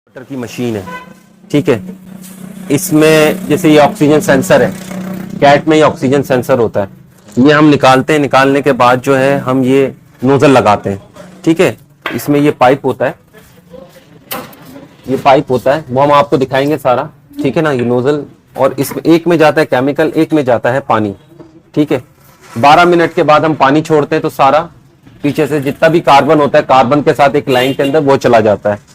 Motor की machine है, ठीक है। इसमें जैसे ये ऑक्सीजन सेंसर है, कैट में ये ऑक्सीजन सेंसर होता है। ये हम निकालते हैं, निकालने के बाद जो है हम ये नोजल लगाते हैं, ठीक है। इसमें ये पाइप होता है, ये पाइप होता है, वो हम आपको दिखाएंगे सारा, ठीक है ना। ये नोजल, और इसमें एक में जाता है केमिकल, एक में जाता है पानी, ठीक है। 12 मिनट के बाद हम पानी छोड़ते हैं तो सारा पीछे से जितना भी कार्बन होता है, कार्बन के साथ एक लाइन के अंदर वो चला जाता है।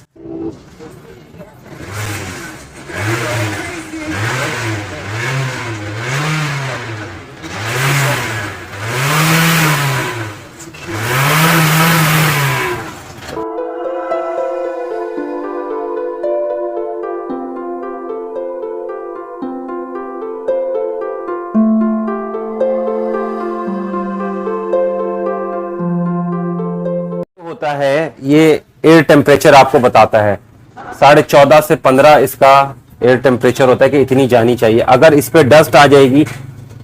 होता है ये एयर टेम्परेचर आपको बताता है, 14.5 से 15 इसका एयर टेम्परेचर होता है कि इतनी जानी चाहिए। अगर इस पे डस्ट आ जाएगी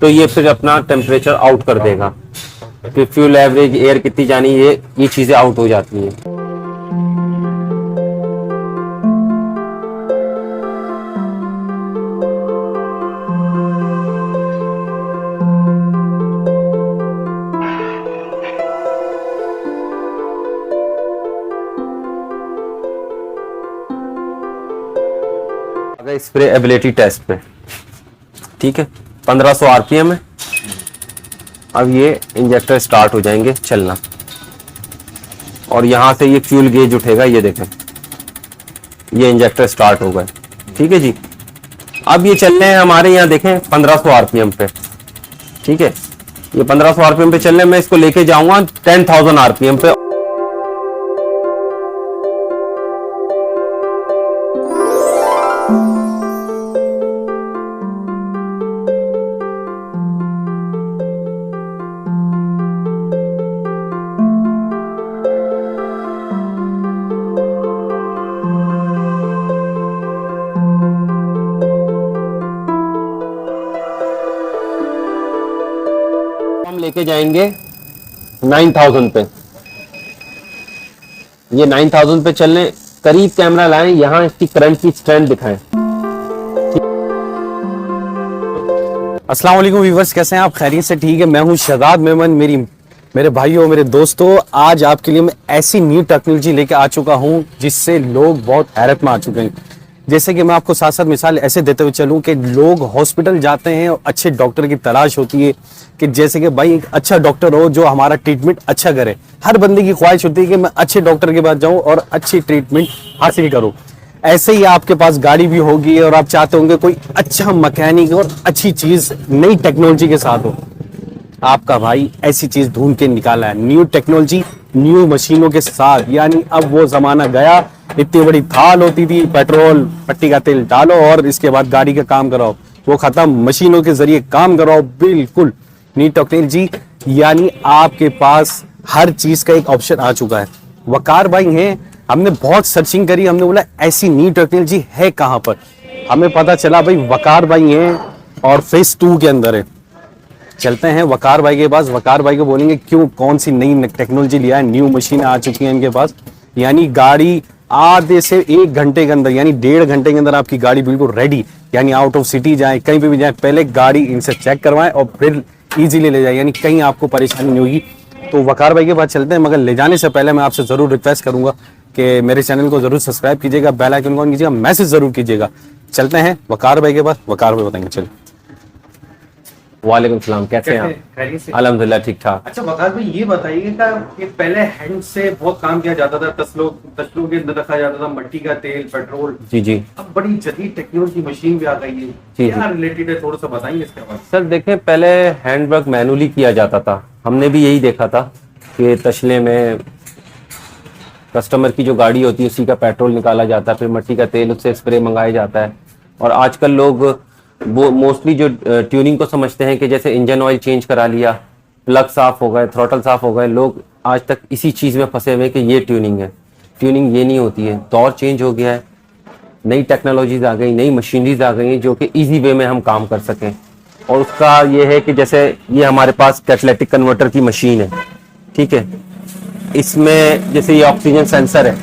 तो ये फिर अपना टेम्परेचर आउट कर देगा, फिर फ्यूल एवरेज एयर कितनी जानी, ये चीजें आउट हो जाती हैं। स्प्रे एबिलिटी टेस्ट पे, ठीक है, 1500 आरपीएम है। अब ये इंजेक्टर स्टार्ट हो जाएंगे चलना, और यहां से ये फ्यूल गेज उठेगा, ये देखें ये इंजेक्टर स्टार्ट हो गए, ठीक है जी। अब ये चल रहे हैं हमारे यहाँ देखें 1500 आरपीएम पे, ठीक है। ये 1500 आरपीएम पे चल रहे हैं, मैं इसको लेके जाऊंगा 10,000 आरपीएम पे। हम लेके जाएंगे 9000 पे, ये 9000 पे चलने, करीब कैमरा लाएं, यहां इसकी करंट की स्ट्रेंथ दिखाएं। अस्सलाम वालेकुम व्यूअर्स, कैसे हैं आप? खैरियत से? ठीक है, मैं हूं शहजाद मेमन। मेरे भाइयों, मेरे दोस्तों, आज आपके लिए मैं ऐसी न्यू टेक्नोलॉजी लेके आ चुका हूं जिससे लोग बहुत हैरत में आ चुके हैं। जैसे कि मैं आपको साथ साथ मिसाल ऐसे देते हुए चलूं कि लोग हॉस्पिटल जाते हैं और अच्छे डॉक्टर की तलाश होती है कि जैसे कि भाई एक अच्छा डॉक्टर हो जो हमारा ट्रीटमेंट अच्छा करे। हर बंदे की ख्वाहिश होती है कि मैं अच्छे डॉक्टर के पास जाऊं और अच्छी ट्रीटमेंट हासिल करूं। ऐसे ही आपके पास गाड़ी भी होगी और आप चाहते होंगे कोई अच्छा मैकेनिक और अच्छी चीज नई टेक्नोलॉजी के साथ हो। आपका भाई ऐसी चीज ढूंढ के निकाला है, न्यू टेक्नोलॉजी न्यू मशीनों के साथ। यानी अब वो जमाना गया, इतनी बड़ी थाल होती थी, पेट्रोल पट्टी का तेल डालो और इसके बाद गाड़ी का काम कराओ, वो खत्म, मशीनों के जरिए काम कराओ। बिल्कुल न्यू टेक्नोलॉजी, यानी आपके पास हर चीज का एक ऑप्शन आ चुका है। वकार भाई हैं, हमने बहुत सर्चिंग करी, हमने बोला ऐसी न्यू टेक्नोलॉजी है कहां पर। हमें पता चला भाई वकार भाई हैं और फेज 2 के अंदर है। चलते हैं वकार भाई के पास, वकार भाई को बोलेंगे क्यों, कौन सी नई टेक्नोलॉजी लिया है, न्यू मशीन आ चुकी है इनके पास। यानी गाड़ी आधे से 1 घंटे के अंदर, यानी 1.5 घंटे के अंदर आपकी गाड़ी बिल्कुल रेडी, यानी आउट ऑफ सिटी जाए, कहीं पे भी जाए, पहले गाड़ी इनसे चेक करवाएं और फिर इजीली ले जाए, यानी कहीं आपको परेशानी नहीं होगी। तो वकार भाई के पास चलते हैं, मगर ले जाने से पहले मैं आपसे जरूर रिक्वेस्ट करूंगा कि मेरे चैनल को जरूर सब्सक्राइब कीजिएगा, बेल आइकन ऑन कीजिएगा, मैसेज जरूर कीजिएगा। चलते हैं वकार भाई के पास, वकार भाई बताएंगे। चलिए। वालेकुम सलाम, कैसे हैं आप? अल्हम्दुलिल्लाह ठीक ठाक। अच्छा वकार भाई, ये बताइएगा कि पहले हैंड से बहुत काम किया जाता था, तसलों के अंदर रखा जाता था मट्टी का तेल, पेट्रोल। जी जी। अब बड़ी जदीद टेक्नोलॉजी मशीन भी आ गई है, क्या रिलेटेड है, थोड़ा सा बताएंगे इसके बाद। सर देखें, पहले हैंडवर्क मैनुअली किया जाता था, हमने भी यही देखा था कि तशले में कस्टमर की जो गाड़ी होती है उसी का पेट्रोल निकाला जाता है, फिर मिट्टी का तेल, उससे स्प्रे मंगाया जाता है। और आजकल लोग वो मोस्टली जो ट्यूनिंग को समझते हैं कि जैसे इंजन ऑयल चेंज करा लिया, प्लग साफ हो गए, थ्रॉटल साफ हो गए, लोग आज तक इसी चीज़ में फंसे हुए कि ये ट्यूनिंग है। ट्यूनिंग ये नहीं होती है, दौर चेंज हो गया है, नई टेक्नोलॉजीज आ गई, नई मशीनरीज आ गई हैं जो कि इजी वे में हम काम कर सकें। और उसका ये है कि जैसे ये हमारे पास कैटालिटिक कन्वर्टर की मशीन है, ठीक है। इसमें जैसे ये ऑक्सीजन सेंसर है,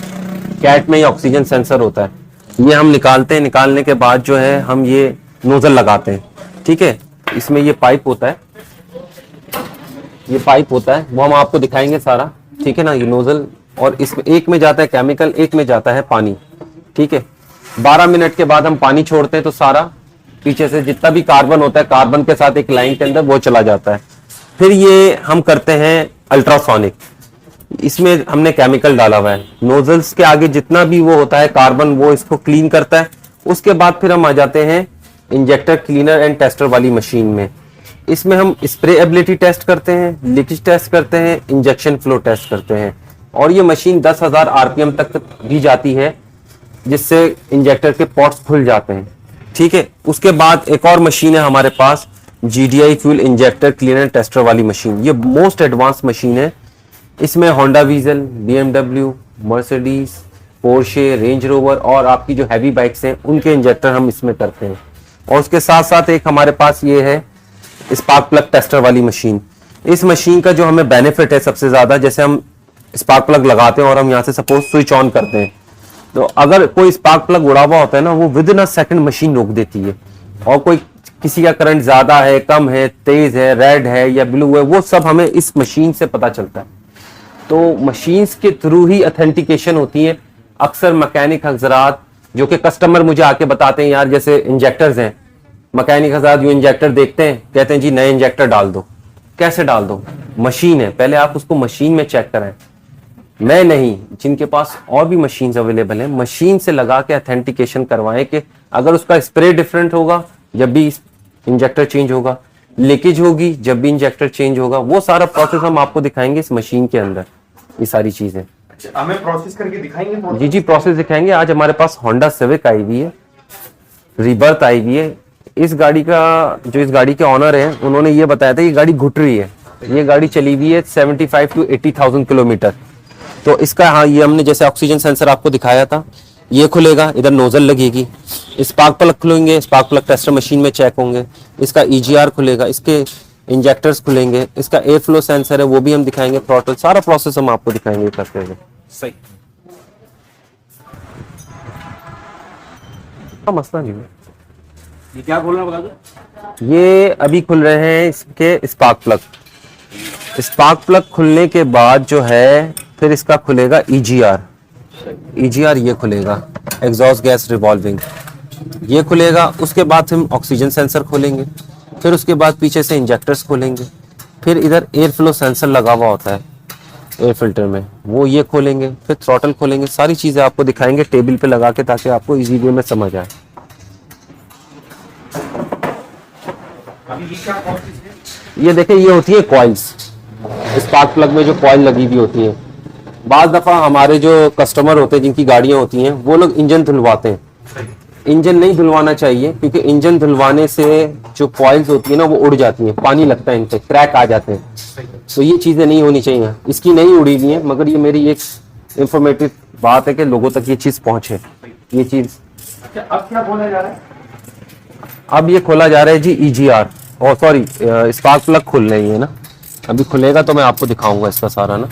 कैट में ये ऑक्सीजन सेंसर होता है, ये हम निकालते हैं, निकालने के बाद जो है हम ये नोजल लगाते हैं, ठीक है। इसमें ये पाइप होता है, ये पाइप होता है, वो हम आपको दिखाएंगे सारा, ठीक है ना। ये नोजल, और इसमें एक में जाता है केमिकल, एक में जाता है पानी, ठीक है। 12 मिनट के बाद हम पानी छोड़ते हैं तो सारा पीछे से जितना भी कार्बन होता है, कार्बन के साथ एक लाइन के अंदर वो चला जाता है। फिर ये हम करते हैं अल्ट्रासोनिक, इसमें हमने केमिकल डाला हुआ है। नोजल्स के आगे जितना भी वो होता है कार्बन, वो इसको क्लीन करता है। उसके बाद फिर हम आ जाते हैं इंजेक्टर क्लीनर एंड टेस्टर वाली मशीन में। इसमें हम स्प्रे एबिलिटी टेस्ट करते हैं, लीकेज टेस्ट करते हैं, इंजेक्शन फ्लो टेस्ट करते हैं। और ये मशीन 10,000 आरपीएम तक भी जाती है, जिससे इंजेक्टर के पॉट्स खुल जाते हैं, ठीक है। उसके बाद एक और मशीन है हमारे पास, GDI fuel injector cleaner tester वाली मशीन। ये मोस्ट एडवांस मशीन है। इसमें Honda वीजल, BMW, Mercedes, Porsche, range rover और आपकी जो हैवी बाइक्स हैं उनके इंजेक्टर हम इसमें करते हैं। और उसके साथ साथ एक हमारे पास ये है स्पार्क प्लग टेस्टर वाली मशीन। इस मशीन का जो हमें बेनिफिट है सबसे ज्यादा, जैसे हम स्पार्क प्लग लगाते हैं और हम यहाँ से सपोज स्विच ऑन करते हैं, तो अगर कोई स्पार्क प्लग उड़ा हुआ होता है ना, वो with in a second machine रोक देती है। और कोई किसी का करंट ज्यादा है, कम है, तेज है, रेड है या ब्लू है, वो सब हमें इस मशीन से पता चलता है। तो मशीन्स के थ्रू ही ऑथेंटिकेशन होती है। अक्सर मैकेनिक हजरात जो कि कस्टमर मुझे आके बताते हैं, यार जैसे इंजेक्टर्स हैं, मैकेनिक हजरात जो इंजेक्टर देखते हैं कहते हैं जी नए इंजेक्टर डाल दो। कैसे डाल दो? मशीन है, पहले आप उसको मशीन में चेक कराएं। मैं नहीं, जिनके पास और भी मशीन अवेलेबल है, मशीन से लगा के ऑथेंटिकेशन करवाएं कि अगर उसका स्प्रे डिफरेंट होगा जब भी इंजेक्टर चेंज होगा, लीकेज होगी जब भी इंजेक्टर चेंज होगा, वो सारा प्रोसेस हम आपको दिखाएंगे इस मशीन के अंदर, ये सारी चीजें। अच्छा, हमें प्रोसेस करके दिखाएंगे? जी जी, प्रोसेस दिखाएंगे। आज हमारे पास होंडा सिविक आई हुई है, रिबर्थ आई हुई है। इस गाड़ी का जो इस गाड़ी के ऑनर हैं उन्होंने ये बताया था ये गाड़ी घुट रही है। ये गाड़ी चली हुई है 75 to 80,000 किलोमीटर। तो इसका, हाँ, ये हमने जैसे ऑक्सीजन सेंसर आपको दिखाया था, ये खुलेगा, इधर नोजल लगेगी, स्पार्क प्लग खुलेंगे, स्पार्क प्लग टेस्टर मशीन में चेक होंगे, इसका EGR खुलेगा, इसके इंजेक्टर्स खुलेंगे, इसका एयर फ्लो सेंसर है वो भी हम दिखाएंगे, थ्रॉटल, सारा प्रोसेस हम आपको दिखाएंगे करते हुए। सही। मसला नहीं है। ये क्या खोलना बता दो? ये अभी खुल रहे हैं इसके स्पार्क प्लग। स्पार्क प्लग खुलने के बाद जो है फिर इसका खुलेगा EGR ये खुलेगा, एग्जॉस्ट गैस रिवॉल्विंग, ये खुलेगा। उसके बाद हम ऑक्सीजन सेंसर खोलेंगे, फिर उसके बाद पीछे से इंजेक्टर्स खोलेंगे, फिर इधर एयर फ्लो सेंसर लगा हुआ होता है एयर फिल्टर में, वो ये खोलेंगे, फिर थ्रॉटल खोलेंगे। सारी चीजें आपको दिखाएंगे टेबल पे लगा के, ताकि आपको इजी वे में समझ आए। अभी ये क्या प्रोसेस है? ये देखिए, ये होती है कॉइल्स, स्पार्क प्लग में जो कॉइल लगी हुई होती है। बाज दफा हमारे जो कस्टमर होते हैं जिनकी गाड़ियां होती हैं, वो लोग इंजन धुलवाते हैं। इंजन नहीं धुलवाना चाहिए, क्योंकि इंजन धुलवाने से जो कॉइल्स होती है ना वो उड़ जाती हैं, पानी लगता है इन पे, क्रैक आ जाते हैं। तो ये चीजें नहीं होनी चाहिए। इसकी नहीं उड़ी हुई है, मगर ये मेरी एक इंफॉर्मेटिव बात है कि लोगों तक ये चीज पहुंचे। ये चीज अच्छा, अब क्या खोला जा रहा है? अब ये खोला जा रहा है जी EGR, और सॉरी स्पार्क प्लग खुल रही है ना, अभी खुलेगा तो मैं आपको दिखाऊंगा इसका सारा ना।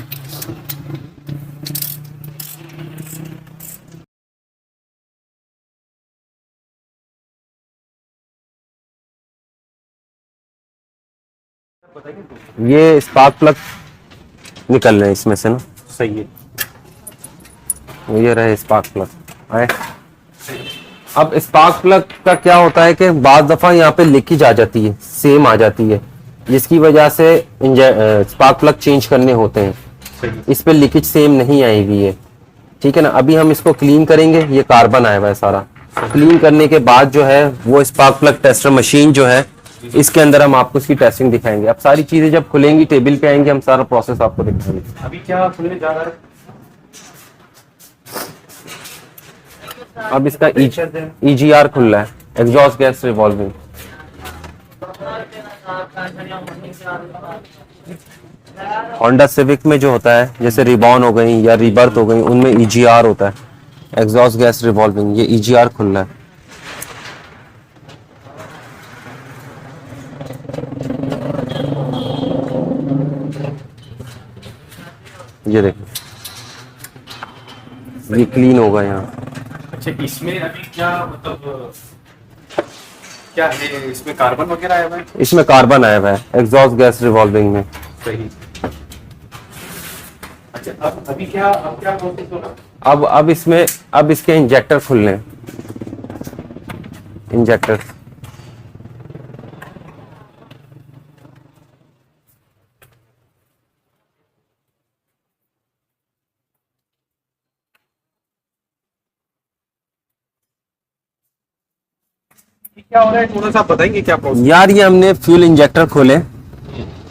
ये स्पार्क प्लग निकल रहे हैं इसमें से ना, सही है। ये रहे स्पार्क प्लग आए। अब स्पार्क प्लग का क्या होता है कि बाज़ दफा यहाँ पे लीकेज आ जाती है, सेम आ जाती है, जिसकी वजह से स्पार्क प्लग चेंज करने होते हैं। इस पे लीकेज सेम नहीं आई हुई है, ठीक है ना। अभी हम इसको क्लीन करेंगे, ये कार्बन आया हुआ है सारा। क्लीन करने के बाद जो है वो स्पार्क प्लग टेस्टर मशीन जो है, इसके अंदर हम आपको इसकी टेस्टिंग दिखाएंगे। अब सारी चीजें जब खुलेंगी, टेबल पे आएंगे, हम सारा प्रोसेस आपको दिखाएंगे। अभी क्या खुलने जा रहा है? अब इसका EGR खुल रहा है, exhaust gas revolving. Honda civic में जो होता है, जैसे रिबॉन हो गई या रिबर्थ हो गई, उनमें EGR होता है, एग्जॉस्ट गैस रिवॉल्विंग। ये EGR खुल रहा है। ये देखो, ये क्लीन होगा यहाँ। अच्छा, इसमें अभी क्या मतलब क्या है, इसमें कार्बन वगैरह आया हुआ है? इसमें कार्बन आया हुआ है, एग्जॉस्ट गैस रिवॉल्विंग में। सही। अच्छा, अब क्या प्रोसेस होगा? अब इसमें अब इसके इंजेक्टर खुलने हैं। इंजेक्टर क्या हो रहा है, थोड़ा सा बताएंगे क्या प्रोसेस? यार, ये हमने फ्यूल इंजेक्टर खोले।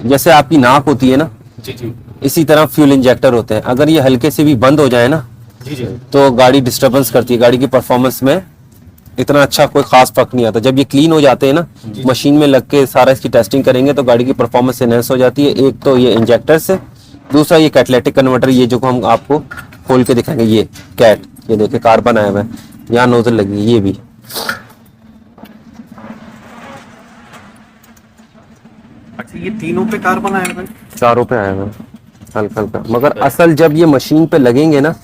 जैसे आपकी नाक होती है ना, जी जी इसी तरह फ्यूल इंजेक्टर होते हैं। अगर ये हल्के से भी बंद हो जाए ना, जी जी। तो गाड़ी डिस्टरबेंस करती है, गाड़ी की परफॉर्मेंस में इतना अच्छा कोई खास फर्क नहीं आता। जब ये क्लीन हो जाते हैं ना, मशीन में लग के सारा इसकी टेस्टिंग करेंगे तो गाड़ी की परफॉर्मेंस एनहेंस हो जाती है। एक तो ये इंजेक्टर से, दूसरा ये कैटलिटिक कन्वर्टर, ये जो हम आपको खोल के दिखाएंगे, ये कैट, ये देखिए कार्बन आया हुआ है, यहाँ नोजल लगी है, ये भी। अच्छा, ये तीनों पे कार्बन आया हुआ है? चारों पे आया हुआ है, हल्का हल्का। मगर असल जब ये मशीन पे लगेंगे ना,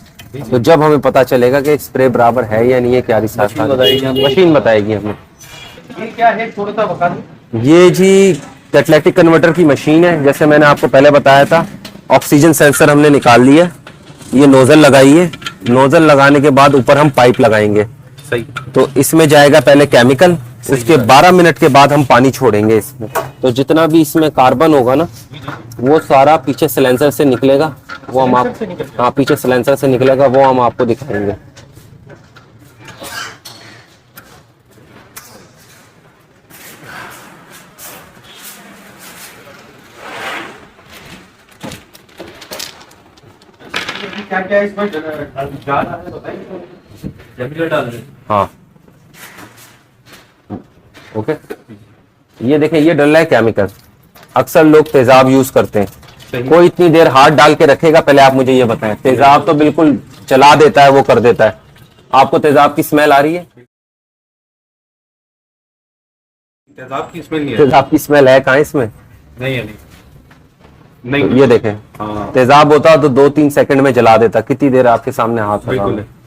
तो जब हमें पता चलेगा कि स्प्रे बराबर है या नहीं है, क्या मशीन बताएगी हमें। ये क्या है, थोड़ा सा बता दो। ये जी कैटलिटिक कन्वर्टर की मशीन है। जैसे मैंने आपको पहले बताया था, ऑक्सीजन सेंसर हमने निकाल लिया, ये नोजल लगाई है। नोजल लगाने के बाद ऊपर हम पाइप लगाएंगे। सही। तो इसमें जाएगा पहले केमिकल, उसके 12 मिनट के बाद हम पानी छोड़ेंगे इसमें। तो जितना भी इसमें कार्बन होगा ना, वो सारा पीछे सिलेंसर से निकलेगा, वो हम आप, हाँ, पीछे सिलेंसर से निकलेगा, वो हम आपको दिखाएंगे। क्या क्या इसमें डाल रहा है, बताइए। केमिकल डाल रहे हैं। हाँ, ओके। ये देखें, ये डल रहा है केमिकल। अक्सर लोग तेजाब यूज करते हैं। कोई इतनी देर हाथ डाल के रखेगा, पहले आप मुझे ये बताएं। तेजाब तो बिल्कुल चला देता है, वो कर देता है। आपको तेजाब की स्मेल आ रही है? तेजाब की स्मेल नहीं है? तेजाब की स्मेल है कहाँ इसमें? नहीं है, नहीं तो नहीं। ये देखें, हाँ, तेजाब होता तो 2-3 सेकंड में जला देता। कितनी देर आपके सामने हाथ लगा बिल्कुल हुआ है। है।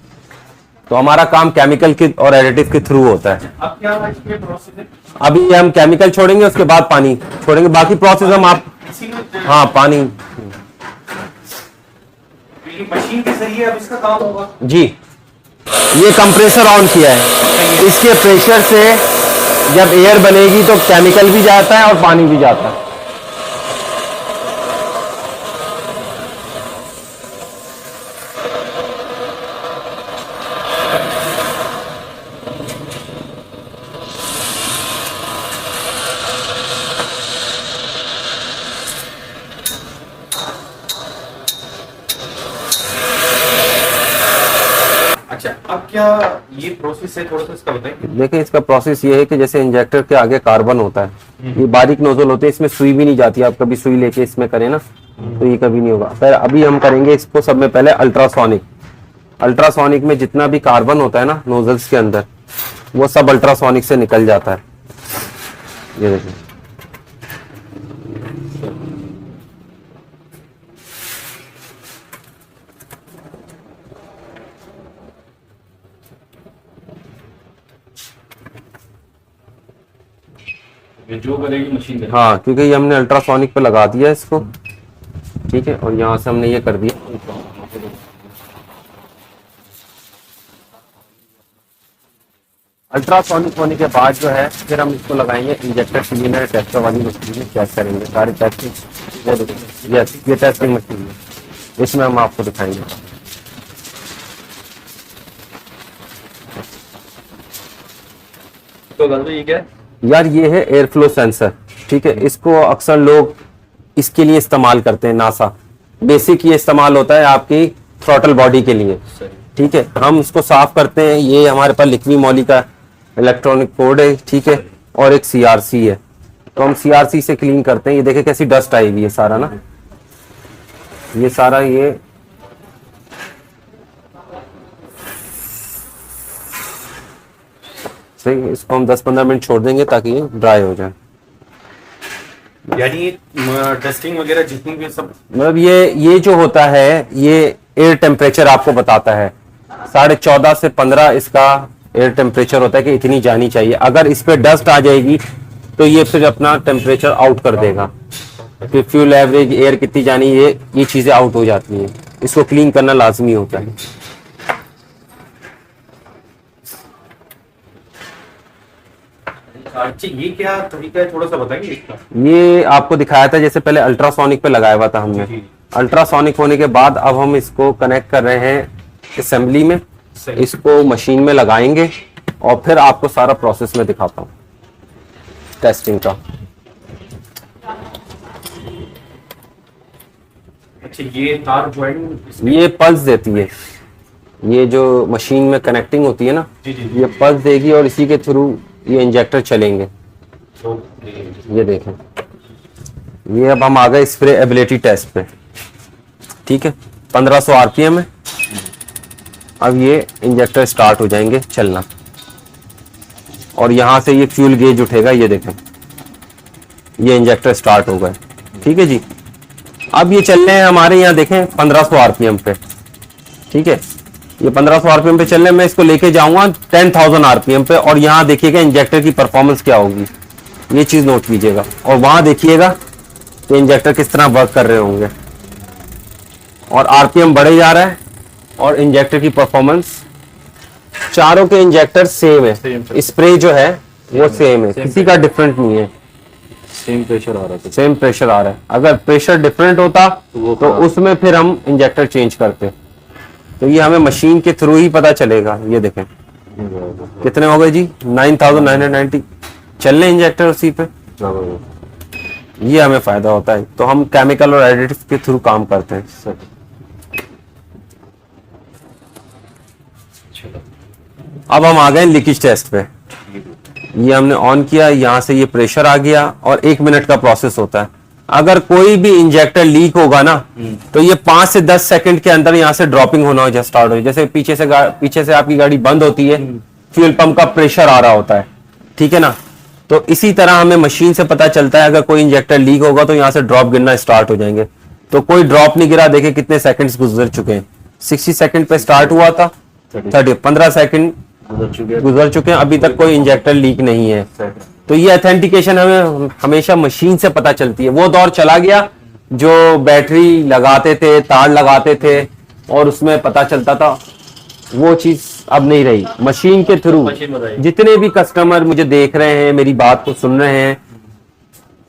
तो हमारा काम केमिकल की और एडिटिव के थ्रू होता है। अब क्या इसके प्रोसेस है? अभी हम केमिकल छोड़ेंगे, उसके बाद पानी छोड़ेंगे। बाकी प्रोसेस हम आप, इसी में हाँ, पानी ये मशीन के जरिए अब इसका काम होगा। जी। ये कंप्रेसर ऑन किया है, इसके प्रेशर से जब एयर बनेगी तो केमिकल भी जाता है और पानी भी जाता है। अच्छा, अब क्या ये प्रोसेस है, थोड़ा सा इसका बताएं। देखिए, इसका प्रोसेस ये है कि जैसे इंजेक्टर के आगे कार्बन होता है, ये बारीक नोजल होते हैं, इसमें सुई भी नहीं जाती। आप कभी सुई लेके इसमें करें ना, तो ये कभी नहीं होगा। फिर अभी हम करेंगे इसको सब में पहले अल्ट्रासोनिक। अल्ट्रासोनिक में जितना भी कार्बन होता है ना नोजल्स के अंदर, वो सब अल्ट्रासोनिक से निकल जाता है। ये देखिए, ये जो करेगी मशीन। हाँ, क्योंकि ये हमने अल्ट्रासोनिक पे लगा दिया इसको, ठीक है। और यहाँ से हमने ये कर दिया। अल्ट्रासोनिक होने के बाद जो है, फिर हम इसको लगाएंगे इंजेक्टर क्लीनर टेस्टर वाली मशीन में, चेक करेंगे सारी टेस्टिंग। ये देखिए, यस, ये टेस्टिंग मशीन है, इसमें हम आपको दिखाएंगे। तो दादा ये क्या है? यार, ये है एयर फ्लो सेंसर, ठीक है। इसको अक्सर लोग इसके लिए इस्तेमाल करते हैं। नासा बेसिक ये इस्तेमाल होता है आपकी थ्रॉटल बॉडी के लिए, ठीक है। हम इसको साफ करते हैं। ये हमारे पास लिक्वी मॉली का इलेक्ट्रॉनिक कोड है, ठीक है, और एक सीआरसी है। तो हम सीआरसी से क्लीन करते हैं। ये देखें कैसी डस्ट आई हुई है सारा ना, ये सारा ये सही। इसको हम 10-15 मिनट छोड़ देंगे ताकि ये ड्राई हो जाए। यानी टेस्टिंग वगैरह जितनी भी सब मतलब ये जो होता है, ये एयर टेम्परेचर आपको बताता है। 14.5 से 15 इसका एयर टेम्परेचर होता है कि इतनी जानी चाहिए। अगर इस पे डस्ट आ जाएगी तो ये फिर अपना टेम्परेचर आउट कर देगा। फिर फ्यूल एवरेज, एयर कितनी जानी, ये चीजें आउट हो जाती हैं। इसको क्लीन करना लाजमी होता है। अच्छा, ये क्या तरीका है, थोड़ा सा बताएंगे इसका? ये आपको दिखाया था, जैसे पहले अल्ट्रासोनिक पे लगाया हुआ था हमने। जी। अल्ट्रासोनिक होने के बाद अब हम इसको कनेक्ट कर रहे हैं असेंबली में। सही। इसको मशीन में लगाएंगे और फिर आपको सारा प्रोसेस में दिखाता हूँ टेस्टिंग का। अच्छा, ये तार ज्वाइन ये पल्स देती है, ये जो मशीन में कनेक्टिंग होती है ना, जी जी ये पल्स देगी और इसी के थ्रू ये इंजेक्टर चलेंगे। ये देखें, ये अब हम आ गए स्प्रे एबिलिटी टेस्ट पे। ठीक है, 1500 आरपीएम है। अब ये इंजेक्टर स्टार्ट हो जाएंगे चलना और यहां से ये फ्यूल गेज उठेगा। ये देखें, ये इंजेक्टर स्टार्ट हो गए। ठीक है जी, अब ये चल रहे हैं हमारे यहाँ, देखें 1500 आरपीएम पे। ठीक है, ये 1500 आरपीएम पे चल रहे हैं। मैं इसको लेके जाऊंगा 10,000 आरपीएम पे और यहाँ देखिएगा इंजेक्टर की परफॉर्मेंस क्या होगी, ये चीज नोट कीजिएगा। और वहां देखिएगा कि इंजेक्टर किस तरह वर्क कर रहे होंगे। और आरपीएम बढ़े जा रहा है और इंजेक्टर की परफॉर्मेंस, चारों के इंजेक्टर सेम है। स्प्रे जो है वो सेम है, किसी का डिफरेंट नहीं है। सेम प्रेशर आ रहा था। सेम प्रेशर आ रहा है। अगर प्रेशर डिफरेंट होता तो उसमें फिर हम इंजेक्टर चेंज करते। तो ये हमें मशीन के थ्रू ही पता चलेगा। ये देखें कितने हो गए जी, 9,990 चल रहे इंजेक्टर उसी पे। ये हमें फायदा होता है। तो हम केमिकल और एडिटिव के थ्रू काम करते हैं। अब हम आ गए लीकेज टेस्ट पे। ये हमने ऑन किया, यहाँ से ये प्रेशर आ गया और 1 मिनट का प्रोसेस होता है। अगर कोई भी इंजेक्टर लीक होगा ना तो ये 5 से 10 सेकंड के अंदर यहाँ से ड्रॉपिंग होना स्टार्ट हो। जैसे पीछे से आपकी गाड़ी बंद होती है, फ्यूल पंप का प्रेशर आ रहा होता है। ठीक है ना, तो इसी तरह हमें मशीन से पता चलता है अगर कोई इंजेक्टर लीक होगा तो यहाँ से ड्रॉप गिरना स्टार्ट हो जाएंगे। तो कोई ड्रॉप नहीं गिरा, देखे कितने सेकंड्स गुजर चुके हैं। 60 सेकंड पे स्टार्ट हुआ था, 15 सेकंड गुजर चुके हैं, अभी तक कोई इंजेक्टर लीक नहीं है। तो ये ऑथेंटिकेशन हमें हमेशा मशीन से पता चलती है। वो दौर चला गया जो बैटरी लगाते थे, तार लगाते थे और उसमें पता चलता था, वो चीज अब नहीं रही। मशीन के थ्रू जितने भी कस्टमर मुझे देख रहे हैं, मेरी बात को सुन रहे हैं,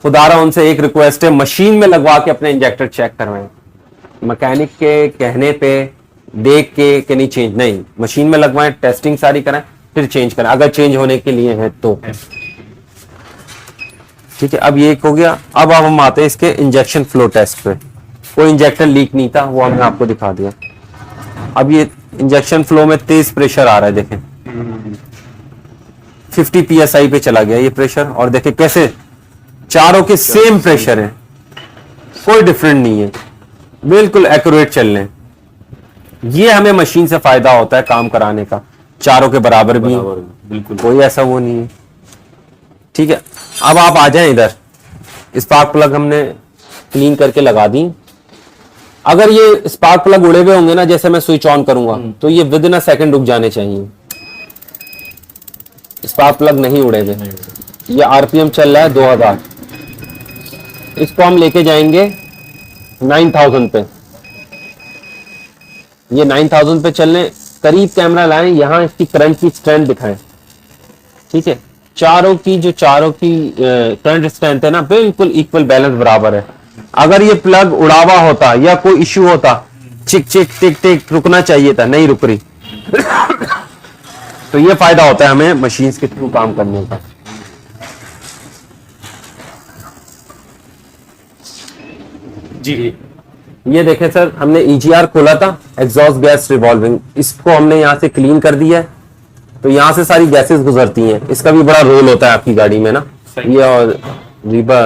खुदारा उनसे एक रिक्वेस्ट है, मशीन में लगवा के अपने इंजेक्टर चेक करवाएं। मैकेनिक के कहने पे देख के कि नहीं चेंज, नहीं, मशीन में लगवाएं, टेस्टिंग सारी कराएं, फिर चेंज करें अगर चेंज होने के लिए है तो। ठीक है, अब ये एक हो गया। अब हम आते हैं इसके इंजेक्शन फ्लो टेस्ट पे। कोई इंजेक्टर लीक नहीं था, वो हमने आपको दिखा दिया। अब ये इंजेक्शन फ्लो में तेज प्रेशर आ रहा है, देखें 50 psi पे चला गया ये प्रेशर। और देखें कैसे चारों के सेम प्रेशर है, कोई डिफरेंट नहीं है, बिल्कुल एक्यूरेट चल रहे हैं। ये हमें मशीन से फायदा होता है काम कराने का, चारों के बराबर भी बिल्कुल, कोई ऐसा वो नहीं है। ठीक है, अब आप आ जाएं इधर। स्पार्क प्लग हमने क्लीन करके लगा दी। अगर ये स्पार्क प्लग उड़े हुए होंगे ना, जैसे मैं स्विच ऑन करूंगा तो ये विद इन अ सेकंड रुक जाने चाहिए। स्पार्क प्लग नहीं उड़े हुए। ये आरपीएम चल रहा है 2000। इसको हम लेके जाएंगे 9000 पे। ये 9000 पे चलने, करीब कैमरा लाएं, यहां इसकी करंट की स्ट्रेंथ दिखाएं। ठीक है, चारों की करंट स्ट्रेंथ है ना, बिल्कुल इक्वल बैलेंस बराबर है। अगर ये प्लग उड़ावा होता या कोई इश्यू होता, चिक चिक टिक टिक रुकना चाहिए था, नहीं रुक रही। तो ये फायदा होता है हमें मशीन के थ्रू काम करने का। जी, ये देखें सर, हमने ईजीआर खोला था, एग्जॉस्ट गैस रिवॉल्विंग, इसको हमने यहाँ से क्लीन कर दिया है। तो यहाँ से सारी गैसेस गुजरती हैं। इसका भी बड़ा रोल होता है आपकी गाड़ी में ना, ये और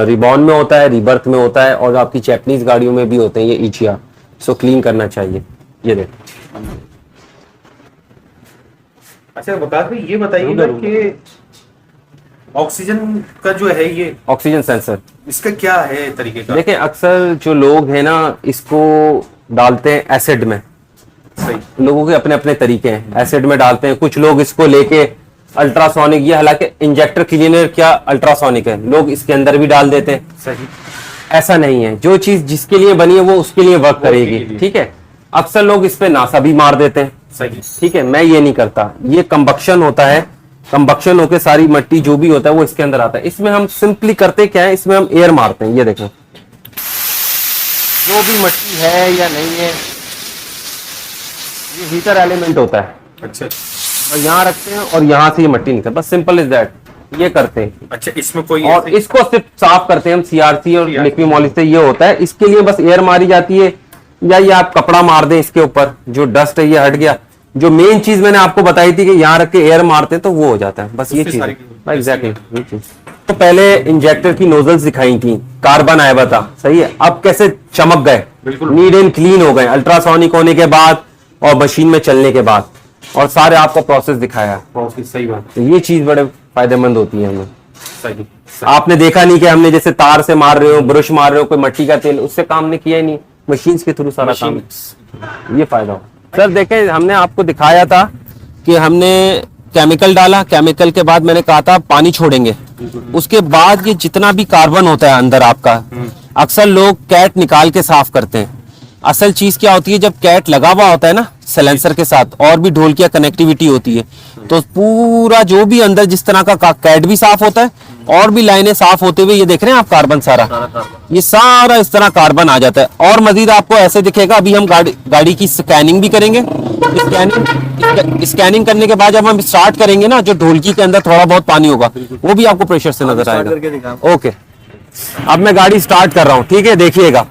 रिबॉन में होता है, रिबर्थ में होता है, और आपकी जैपनीज गाड़ियों में भी होते हैं ये ईजीआर। सो क्लीन करना चाहिए। ये देख, अच्छा बता दें, ये बताइए ना कि ऑक्सीजन का जो है ये ऑक्सीजन सेंसर, इसका क्या है तरीके का? देखें अक्सर जो लोग हैं ना, इसको डालते हैं एसिड में, सही। लोगों के अपने अपने तरीके हैं, एसिड में डालते हैं, कुछ लोग इसको लेके अल्ट्रासोनिक, ये हालांकि इंजेक्टर क्लीनर क्या अल्ट्रासोनिक है, लोग इसके अंदर भी डाल देते हैं। सही। ऐसा नहीं है, जो चीज जिसके लिए बनी है वो उसके लिए वर्क के करेगी, लिए। ठीक है। अक्सर लोग इस पे नासा भी मार देते हैं, सही। ठीक है, मैं ये नहीं करता। ये कंबक्शन होता है, कंबक्शन होके सारी मिट्टी जो भी होता है वो इसके अंदर आता है। इसमें हम सिंपली करते क्या है, इसमें हम एयर मारते हैं, ये देखें, जो भी मिट्टी है या नहीं है, ये हीटर एलिमेंट होता है, अच्छा और यहाँ रखते हैं और यहाँ से ये मिट्टी निकलती है, बस सिंपल इज दैट, ये करते हैं। अच्छा, इसमें कोई और ऐसे- इसको सिर्फ साफ करते हैं हम सीआरसी और CRC लिक्विड मॉलिश से, ये होता है। इसके लिए बस एयर मारी जाती है, या ये आप कपड़ा मार दें इसके ऊपर, जो डस्ट है ये हट गया। जो मेन चीज मैंने आपको बताई थी कि यहाँ रख के एयर मारते हैं तो वो हो जाता है, बस ये उससे चीज सारी- है एग्जैक्टली ये चीज। तो पहले इंजेक्टर की नोजल्स दिखाई थी, कार्बन आया था, सही है, अब कैसे चमक गए, बिल्कुल। नीट एंड क्लीन हो गए अल्ट्रासोनिक होने के बाद और मशीन में चलने के बाद, और सारे आपको प्रोसेस दिखाया। बहुत सही बात। तो ये चीज बड़े फायदेमंद होती है हमें। सही। आपने देखा नहीं कि हमने जैसे तार से मार रहे हो, ब्रश मार रहे हो, कोई मिट्टी का तेल, उससे काम ने किया ही नहीं, मशीन्स के थ्रू सारा काम, ये फायदा हो। सर देखें, हमने आपको दिखाया था कि हमने केमिकल डाला, केमिकल के बाद मैंने कहा था पानी छोड़ेंगे, उसके बाद ये जितना भी कार्बन होता है अंदर आपका, अक्सर लोग कैट निकाल के साफ करते हैं। असल चीज क्या होती है, जब कैट लगा हुआ होता है ना सिलेंसर के साथ, और भी ढोल की कनेक्टिविटी होती है, तो पूरा जो भी अंदर जिस तरह का कैट भी साफ होता है, और भी लाइनें साफ होते हुए, ये देख रहे हैं आप कार्बन सारा, ये सारा इस तरह कार्बन आ जाता है। और मजीद आपको ऐसे दिखेगा, अभी हम गाड़ी की स्कैनिंग भी करेंगे। स्कैनिंग करने के बाद जब हम स्टार्ट करेंगे ना, जो ढोलकी के अंदर थोड़ा बहुत पानी होगा वो भी आपको प्रेशर से नजर आएगा। ओके, अब मैं गाड़ी स्टार्ट कर रहा हूँ, ठीक है, देखिएगा।